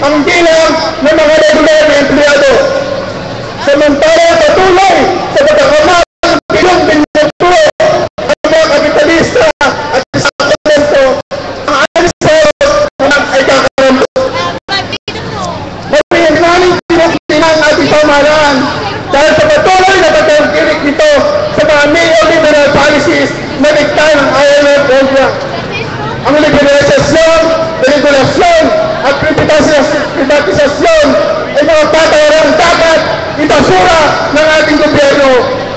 ang bilang ng mga regular na empleyado. Samantala patuloy sa pagkakamas ng bilong pinagturo ang mga kapitalista at sa komento ang alisod ng ay kakaroon. Mabigyan namin pinagtina ang ating pamahalaan dahil sa patuloy na pagkakilik nito sa mga neoliberal policies na dikta ng IMF World Bank. Ang liberalisasyon, regulasyon at privatisasyon ay mga patawarang dapat itasura ng ating gobyerno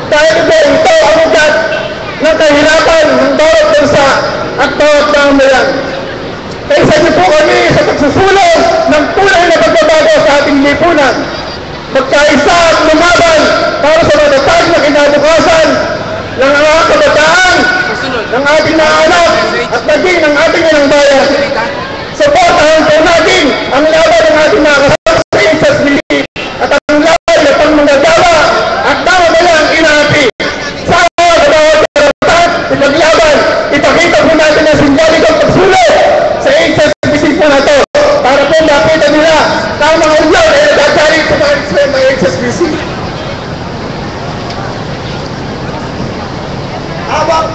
dahil ito ang ugat ng kahirapan ng bawat bansa at bawat mamamayan. Kaisa niyo po kami sa pagsusulong ng tunay na pagbabago sa ating lipunan. Magkaisa at lumaban para sa matatag na kinabukasan ng mga kabataan, ng ating mga anak at naging ng ating inang bayan. Suportahan po natin ang laban ng ating mga kasama sa HSBC at ang laban na pangmanggagawa at namamalang inaapi. Sa bawat karapatan, pinaglaban, ipakita po natin ang simbolikong pagsulong sa HSBC po na to para po makita nila na ang mga ulyaw ay nagagaling sa mga HSBC. Habang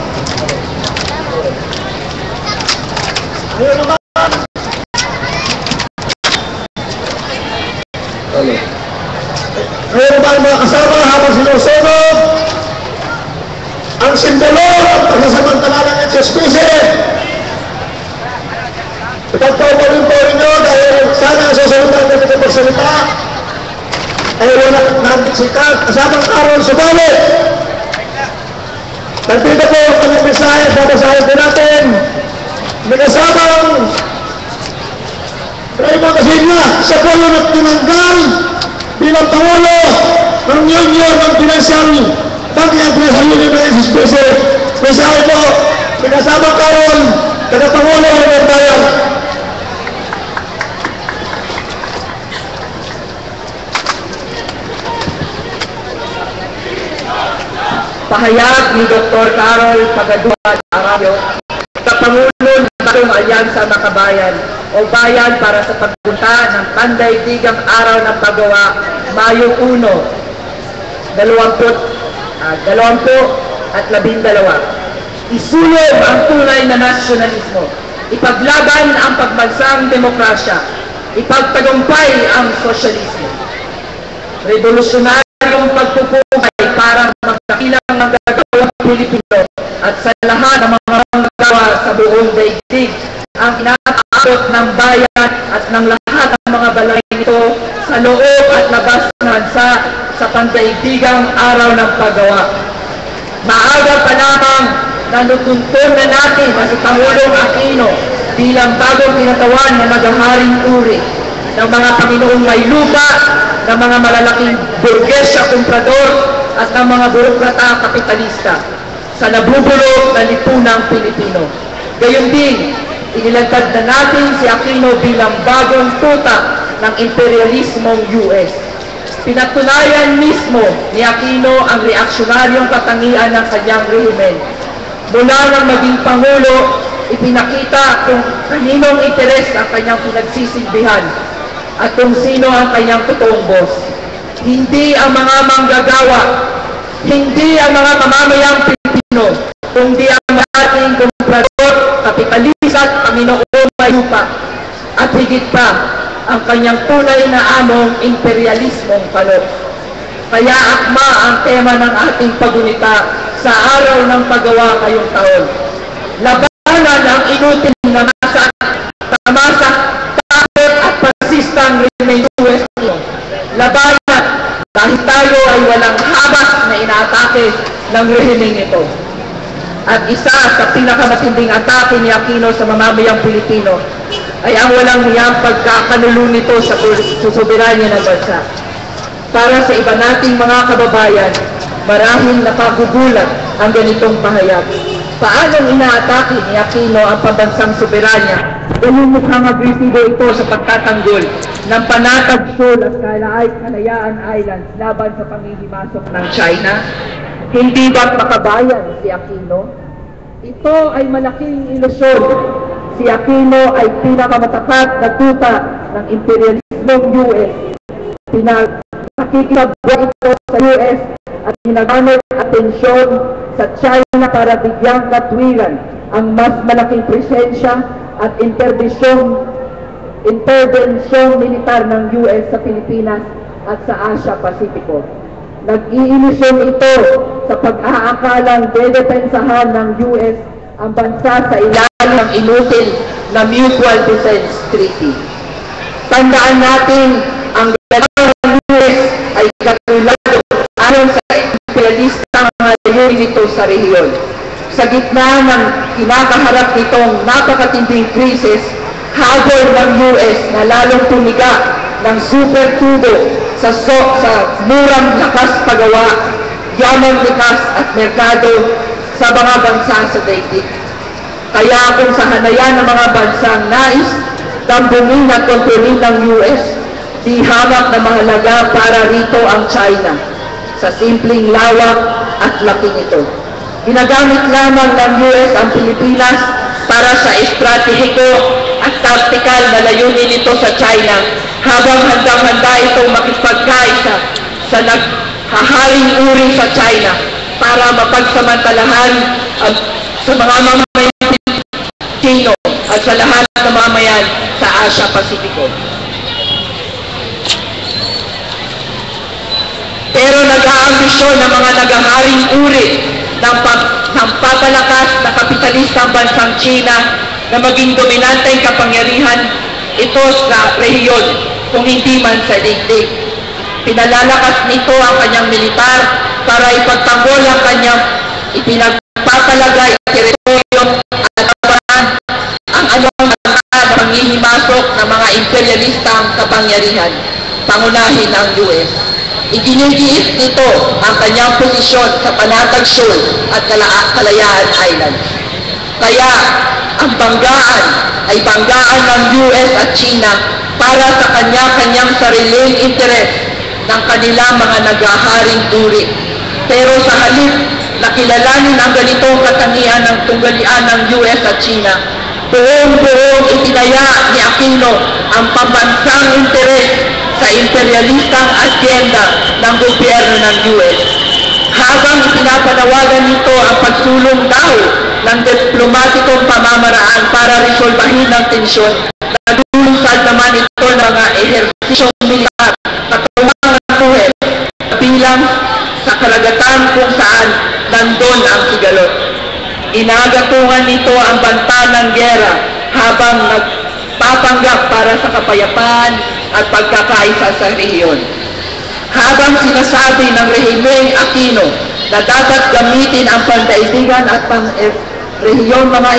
ngayon ba mga kasama habang sinusunod ang simbolo ng pagsasamantalang HSBC? Ipagpapalin po rin nyo dahil sana ang susunod natin ito pagsalita ay wala natin sikat kasamang Carol Subalit. Nandito po ang kanyang mensahe, babasahin din natin. May kasamang Raymond Asinya, siya po yung tinanggal bilang Pangulo ng Union ng Financial Banking Union ng HSBC. Mensahe po, may kasamang Carol, taga-Pangulo ng Bayan. Pahayag ni Dr. Carol Pagaduan Arayo, Kapangulo ng Bagong Alyansa Makabayan o Bayan para sa pagpunta ng Pandaigdigang Araw ng Paggawa, Mayo 1, 2012. Isulong ang tunay na nasyonalismo, ipaglaban ang pagbansang demokrasya, ipagtagumpay ang sosyalismo. Revolusyonaryong pagpupukay para magkakilang ng gagawang Pilipino at sa lahat ng mga manggagawa sa buong daigdig ang inaabot ng bayan at ng lahat ng mga balay nito sa loob at labas ng bansa sa pandaigdigang araw ng paggawa. Maaga pa lamang nanutuntun na natin na si Pangulong Aquino bilang bagong tinatawan na naghaharing uri ng mga Panginoong may lupa, ng mga malalaking burgesya komprador at ng mga burokrata kapitalista sa nabubulok na lipunang Pilipino. Gayon din, inilantad na natin si Aquino bilang bagong tuta ng imperialismong US. Pinatunayan mismo ni Aquino ang reaksyonaryong katangian ng kanyang rehimen. Mula nang maging Pangulo, ipinakita kung kaninong interes ang kanyang pinagsisilbihan at kung sino ang kanyang totoong boss. Hindi ang mga manggagawa, hindi ang mga mamamayang Pilipino, kundi ang ating komprador, kapitalista at Panginoong may lupa. At higit pa, ang kanyang tunay na among imperialismong palot. Kaya akma ang tema ng ating pagunita sa araw ng paggawa ngayong taon. Labanan ang inutil na tamasa, takot at persistang remain US. Labanan dahil tayo ay walang habas na inaatake ng rehimeng ito. At isa sa pinakamatinding atake ni Aquino sa mamamayang Pilipino ay ang walang niyang pagkakanulo nito sa soberanya ng bansa. Para sa iba nating mga kababayan, marahil napagugulat ang ganitong pahayag. Paanong inaatake ni Aquino ang pambansang soberanya? Dahil mukhang agresibo ito sa pagtatanggol ng Panatag Shoal at Kalayaan Islands laban sa pangihimasok ng China. Hindi ba't makabayan si Aquino? Ito ay malaking ilusyon. Si Aquino ay pinakamatapat na tuta ng imperialismo. ng US. Pinakikisabwa ito sa US at ginagamit atensyon sa China para bigyang katwiran ang mas malaking presensya at intervensyong militar ng US sa Pilipinas at sa Asia-Pasipiko. Nag-iilusyon ito sa pag-aakalang dedepensahan ng US ang bansa sa ilalim ng inutil na Mutual Defense Treaty. Tandaan natin, ang galaw ng US ay katulado ayon sa imperialistang layunin nito sa rehiyon. Sa gitna ng kinakaharap nitong napakatinding krisis, habol ng US na lalong tumiga ng super tubo sa murang lakas pagawa, yamang likas at merkado sa mga bansa sa daigdig. Kaya kung sa hanayan ng mga bansang nais dambungin at kontrolin ng US, di hamak na mahalaga para rito ang China sa simpleng lawak at laki nito. Ginagamit lamang ng US ang Pilipinas para sa estratehiko at taktikal na layunin nito sa China, habang handang-handa itong makipagkaisa sa naghaharing uri sa China para mapagsamantalahan sa mga mamamayang Pilipino at sa lahat ng mamayan sa Asia-Pasipiko. Pero nag-aambisyon ng mga naghaharing uri ng papalakas na kapitalistang bansang China na maging dominanteng kapangyarihan ito sa rehiyon kung hindi man sa daigdig. Pinalalakas nito ang kanyang militar para ipagtanggol ang kanyang ipinagpapalagay teritoryo at labanan ang anong na panghihimasok ng mga imperialistang kapangyarihan, pangunahin ang US. Iginigiit nito ang kanyang posisyon sa Panatag Shoal at Kalayaan Island. Kaya ang banggaan ay banggaan ng US at China para sa kanya-kanyang sariling interes ng kanilang mga naghaharing uri. Pero sa halip na kilalanin ang ganitong katangian ng tunggalian ng US at China, buong itinaya ni Aquino ang pambansang interes sa imperialistang agenda ng gobyerno ng US. Habang ipinapanawagan nito ang pagsulong daw ng diplomatikong pamamaraan para resolbahin ang tensyon, naglulusad naman ito ng mga ehersisyong militar na katuwang ng buhay bilang sa karagatan kung saan nandun ang sigalot. Inagatungan nito ang banta ng gera habang nagpapanggap para sa kapayapaan at pagkakaisa sa rehiyon. Habang sinasabi ng rehimeng Aquino na dapat gamitin ang pandaigdigan at pang-rehiyong mga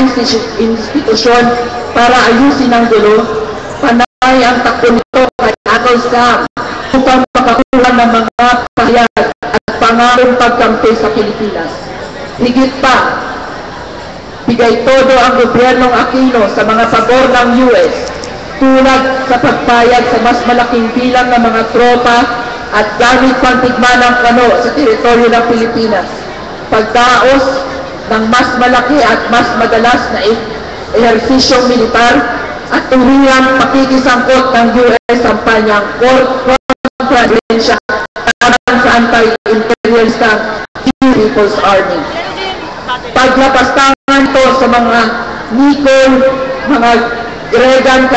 institusyon para ayusin ang gulo, panay ang takbo nito kay Uncle Sam upang makakuha ng mga pahayag at pangarong pagkampi sa Pilipinas. Higit pa, bigay todo ang gobyernong Aquino sa mga pabor ng US, tulad sa pagpayag sa mas malaking bilang ng mga tropa at gamit pantigma ng kano sa teritoryo ng Pilipinas, pagdaos ng mas malaki at mas madalas na ehersisyong militar at tuluyang pakikisangkot ng US sa kanyang kontrabensya laban sa anti-imperialistang People's Army. Paglapastangan to sa mga Nicol, mga Gregan